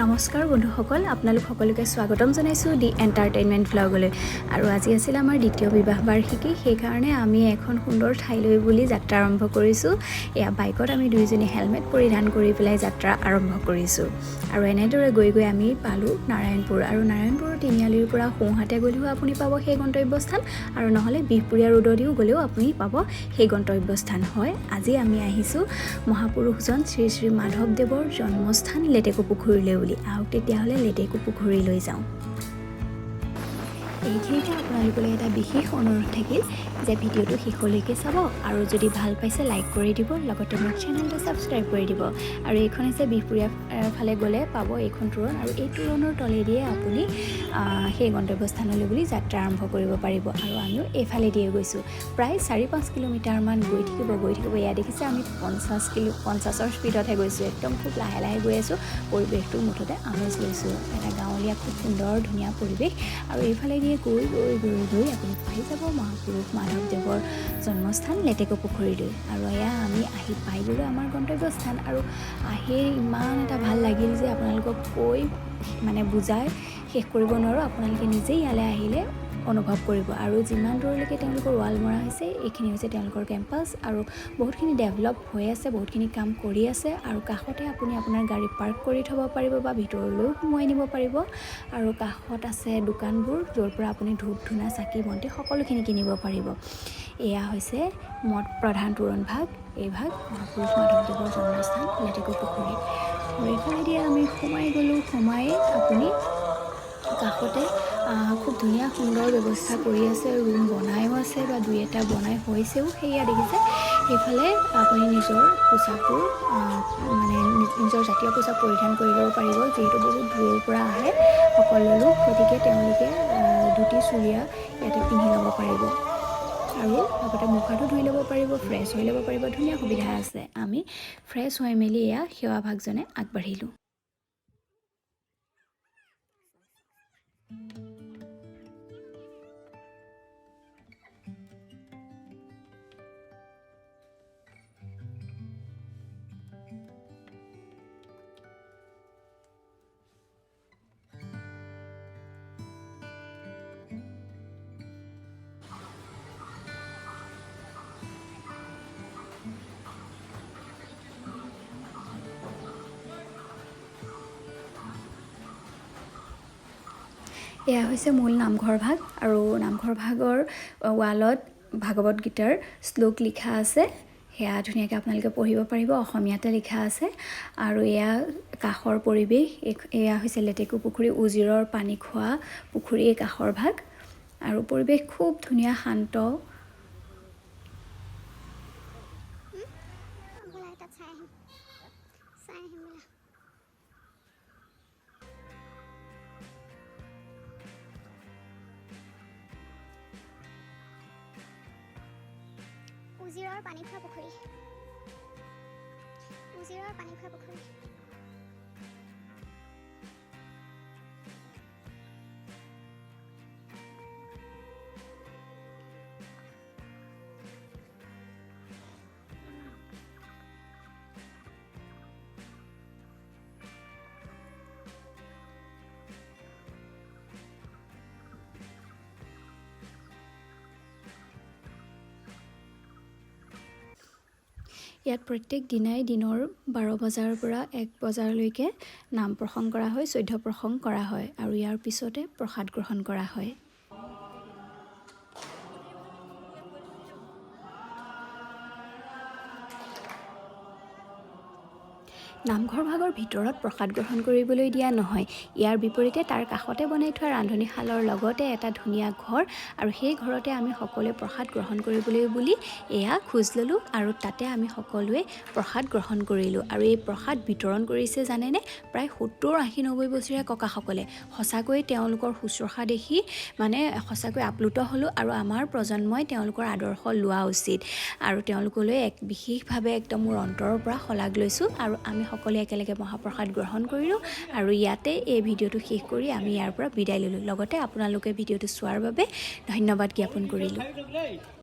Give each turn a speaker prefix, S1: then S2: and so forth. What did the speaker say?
S1: নমস্কাৰ বন্ধুসকল, আপোনালোক সকলোকে স্বাগতম জনাইছোঁ দি এণ্টাৰটেইনমেণ্ট ভ্লগলৈ। আৰু আজি আছিল আমাৰ দ্বিতীয় বিবাহ বাৰ্ষিকী, সেইকাৰণে আমি এখন সুন্দৰ ঠাইলৈ বুলি যাত্ৰা আৰম্ভ কৰিছোঁ। এয়া বাইকত আমি দুয়োজনী হেলমেট পৰিধান কৰি পেলাই যাত্ৰা আৰম্ভ কৰিছোঁ। আৰু এনেদৰে গৈ গৈ আমি পালোঁ নাৰায়ণপুৰ। আৰু নাৰায়ণপুৰৰ তিনিআলিৰ পৰা সোঁহাতে গ'লেও আপুনি পাব সেই গন্তব্যস্থান, আৰু নহ'লে বিহপুৰীয়া ৰোডেদিও গ'লেও আপুনি পাব সেই গন্তব্যস্থান। হয়, আজি আমি আহিছোঁ মহাপুৰুষজন শ্ৰী শ্ৰী মাধৱদেৱৰ জন্মস্থান লেটেকুপুখুৰীলৈ বুলি। আহক তেতিয়াহ'লে লেটেকুপুখুৰীলৈ যাওঁ। এইখিনিতে আপোনালোকলৈ এটা বিশেষ অনুৰোধ থাকিল যে ভিডিঅ'টো শেষলৈকে চাব, আৰু যদি ভাল পাইছে লাইক কৰি দিব, লগতে মোৰ চেনেলটো ছাবস্ক্ৰাইব কৰি দিব। আৰু এইখন হৈছে বিহপুৰীয়া ফালে গ'লে পাব এইখন তোৰণ, আৰু এই তোৰণৰ তলেদিয়ে আপুনি সেই গন্তব্যস্থানলৈ বুলি যাত্ৰা আৰম্ভ কৰিব পাৰিব। আৰু আমিও এইফালে দিয়ে গৈছোঁ, প্ৰায় 4-5 কিলোমিটাৰমান গৈ থাকিব। এয়া দেখিছে আমি 50ৰ স্পীডতহে গৈছোঁ, একদম খুব লাহে লাহে গৈ আছোঁ। পৰিৱেশটো মুঠতে আমেজ লৈছোঁ, এটা গাঁৱলীয়া খুব সুন্দৰ ধুনীয়া পৰিৱেশ। আৰু এইফালে দিয়ে গৈ আপুনি পাই যাব মহাপুৰুষ মাধৱদেৱৰ জন্মস্থান লেটেকুপুখুৰীলৈ। আৰু এয়া আমি আহি পাই গ'লোঁ আমাৰ গন্তব্যস্থান। আৰু আহি ইমান এটা ভাল লাগিল যে আপোনালোকক কৈ বুজাই শেষ কৰিব নোৱাৰোঁ। আপোনালোকে নিজেই ইয়ালৈ আহিলে অনুভৱ কৰিব। আৰু যিমান দূৰলৈকে তেওঁলোকৰ ৱাল মৰা হৈছে, এইখিনি হৈছে তেওঁলোকৰ কেম্পাছ। আৰু বহুতখিনি ডেভেলপ হৈ আছে, বহুতখিনি কাম কৰি আছে। আৰু কাষতে আপুনি আপোনাৰ গাড়ী পাৰ্ক কৰি থ'ব পাৰিব বা ভিতৰলৈও সোমোৱাই নিব পাৰিব। আৰু কাষত আছে দোকানবোৰ, য'ৰ পৰা আপুনি ধূপ ধূনা চাকি বন্তি সকলোখিনি কিনিব পাৰিব। এয়া হৈছে প্ৰধান তোৰণ ভাগ, এই ভাগ মহাপুৰুষ মাধৱদেৱৰ জন্মস্থান লেটেকুপুখুৰী। আৰু এইফালেদি আমি সোমাই গ'লোঁ। সোমাই আপুনি কাষতে খুব ধুনীয়া সুন্দৰ ব্যৱস্থা কৰি আছে, ৰুম বনায়ো আছে বা দুই এটা বনাই হৈছেও। সেয়া দেখিছে, সেইফালে আপুনি নিজৰ পোচাকবোৰ নিজৰ জাতীয় পোচাক পৰিধান কৰিব পাৰিব, যিহেতু বহুত দূৰৰ পৰা আহে সকলো লোক, গতিকে তেওঁলোকে ধুতি চুৰিয়া ইয়াতে পিন্ধি ল'ব পাৰিব। আৰু লগতে মুখ হাতো ধুই ল'ব পাৰিব, ফ্ৰেছ হৈ ল'ব পাৰিব, ধুনীয়া সুবিধা আছে। আমি ফ্ৰেছ হৈ মেলি এয়া সেৱা ভাগজনে আগবাঢ়িলোঁ। এয়া হৈছে মূল নামঘৰ ভাগ। আৰু নামঘৰ ভাগৰ ৱালত ভাগৱত গীতাৰ শ্লোক লিখা আছে, সেয়া ধুনীয়াকৈ আপোনালোকে পঢ়িব পাৰিব, অসমীয়াতে লিখা আছে। আৰু এয়া কাষৰ পৰিৱেশ, এয়া হৈছে লেটেকুপুখুৰী উজিৰৰ পানী খোৱা পুখুৰী, এই কাষৰ ভাগ। আৰু পৰিৱেশ খুব ধুনীয়া, শান্ত।
S2: উজিৰৰ পানী খোৱা পুখুৰী, উজিৰৰ পানী খোৱা পুখুৰী।
S1: ইয়াত প্ৰত্যেক দিনাই দিনৰ 12 বজাৰ পৰা 1 বজালৈকে নাম প্ৰসংগ কৰা হয়, 14 প্ৰসংগ কৰা হয়। আৰু ইয়াৰ পিছতে প্ৰসাদ গ্ৰহণ কৰা হয়। নামঘৰ ভাগৰ ভিতৰত প্ৰসাদ গ্ৰহণ কৰিবলৈ দিয়া নহয়। ইয়াৰ বিপৰীতে তাৰ কাষতে বনাই থোৱা ৰান্ধনীশালৰ লগতে এটা ধুনীয়া ঘৰ, আৰু সেই ঘৰতে আমি সকলোৱে প্ৰসাদ গ্ৰহণ কৰিবলৈ বুলি এয়া খোজ ল'লোঁ। আৰু তাতে আমি সকলোৱে প্ৰসাদ গ্ৰহণ কৰিলোঁ। আৰু এই প্ৰসাদ বিতৰণ কৰিছে জানেনে, প্ৰায় 70-80-90 বছৰীয়া ককাসকলে। সঁচাকৈ তেওঁলোকৰ শুশ্ৰূষা দেখি সঁচাকৈ আপ্লুত হ'লোঁ। আৰু আমাৰ প্ৰজন্মই তেওঁলোকৰ আদৰ্শ লোৱা উচিত। আৰু তেওঁলোকলৈ এক বিশেষভাৱে একদম মোৰ অন্তৰৰ পৰা শলাগ লৈছোঁ। আৰু আমি সকলোৱে একেলগে মহাপ্ৰসাদ গ্ৰহণ কৰিলোঁ। আৰু ইয়াতে এই ভিডিঅ'টো শেষ কৰি আমি ইয়াৰ পৰা বিদায় ল'লোঁ। লগতে আপোনালোকে ভিডিঅ'টো চোৱাৰ বাবে ধন্যবাদ জ্ঞাপন কৰিলোঁ।